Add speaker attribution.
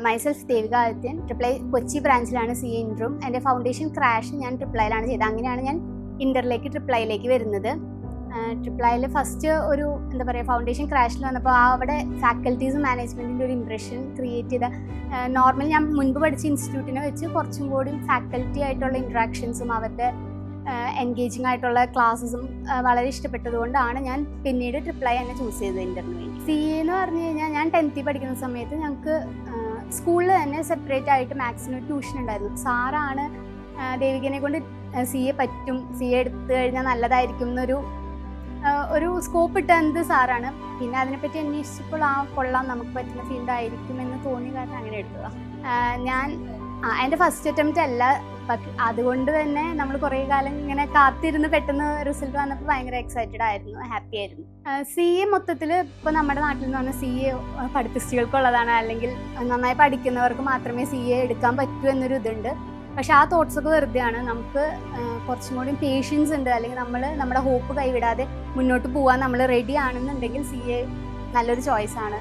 Speaker 1: Myself Devika Adithyan ട്രിപ്ലൈ കൊച്ചി ബ്രാഞ്ചിലാണ് C A ഇൻട്രും. എൻ്റെ ഫൗണ്ടേഷൻ ക്രാഷ് ഞാൻ ട്രിപ്ലൈയിലാണ് ചെയ്തത്. അങ്ങനെയാണ് ഞാൻ ഇൻ്ററിലേക്ക് ട്രിപ്ലൈയിലേക്ക് വരുന്നത്. ട്രിപ്ലൈയിൽ ഫസ്റ്റ് ഒരു എന്താ പറയുക ഫൗണ്ടേഷൻ ക്രാഷിൽ വന്നപ്പോൾ അവിടെ ഫാക്കൽറ്റീസും മാനേജ്മെൻറ്റിൻ്റെ ഒരു ഇംപ്രഷൻ ക്രിയേറ്റ് ചെയ്ത നോർമൽ ഞാൻ മുൻപ് പഠിച്ച ഇൻസ്റ്റിറ്റ്യൂട്ടിനെ വെച്ച് കുറച്ചും കൂടി ഫാക്കൽറ്റി ആയിട്ടുള്ള ഇൻട്രാക്ഷൻസും അവരുടെ എൻഗേജിങ് ആയിട്ടുള്ള ക്ലാസ്സസും വളരെ ഇഷ്ടപ്പെട്ടതുകൊണ്ടാണ് ഞാൻ പിന്നീട് ട്രിപ്ലൈ തന്നെ ചൂസ് ചെയ്തത് ഇൻ്ററിന് വേണ്ടി. സി എ എന്ന് പറഞ്ഞു കഴിഞ്ഞാൽ ഞാൻ 10th പഠിക്കുന്ന സമയത്ത് ഞങ്ങൾക്ക് സ്കൂളിൽ തന്നെ സെപ്പറേറ്റ് ആയിട്ട് മാത്സിന് ട്യൂഷൻ ഉണ്ടായിരുന്നു. സാറാണ് ദേവികനെ കൊണ്ട് സി എ പറ്റും, സി എ എടുത്തു കഴിഞ്ഞാൽ നല്ലതായിരിക്കും ഒരു സ്കോപ്പ് ഇട്ടത് സാറാണ്. പിന്നെ അതിനെപ്പറ്റി അന്വേഷിച്ചപ്പോൾ കൊള്ളാം, നമുക്ക് പറ്റുന്ന ഫീൽഡ് ആയിരിക്കും എന്ന് തോന്നി, കാരണം അങ്ങനെ എടുത്തതാണ്. എൻ്റെ ഫസ്റ്റ് അറ്റംപ്റ്റ് അല്ല, അതുകൊണ്ട് തന്നെ നമ്മൾ കുറേ കാലം ഇങ്ങനെ കാത്തിരുന്ന് പെട്ടെന്ന് റിസൾട്ട് വന്നപ്പോൾ ഭയങ്കര എക്സൈറ്റഡ് ആയിരുന്നു, ഹാപ്പി ആയിരുന്നു. സി എ മൊത്തത്തിൽ ഇപ്പോൾ നമ്മുടെ നാട്ടിൽ നിന്ന് പറഞ്ഞാൽ സി എ പഠിപ്പിസ്റ്റുകൾക്കുള്ളതാണ്, അല്ലെങ്കിൽ നന്നായി പഠിക്കുന്നവർക്ക് മാത്രമേ സി എ എടുക്കാൻ പറ്റൂ എന്നൊരു ഇതുണ്ട്. പക്ഷെ ആ തോട്ട്സൊക്കെ വെറുതെയാണ്. നമുക്ക് കുറച്ചും കൂടി പേഷ്യൻസ് ഉണ്ട്, അല്ലെങ്കിൽ നമ്മുടെ ഹോപ്പ് കൈവിടാതെ മുന്നോട്ട് പോകാൻ നമ്മൾ റെഡി ആണെന്നുണ്ടെങ്കിൽ സി എ നല്ലൊരു ചോയ്സാണ്.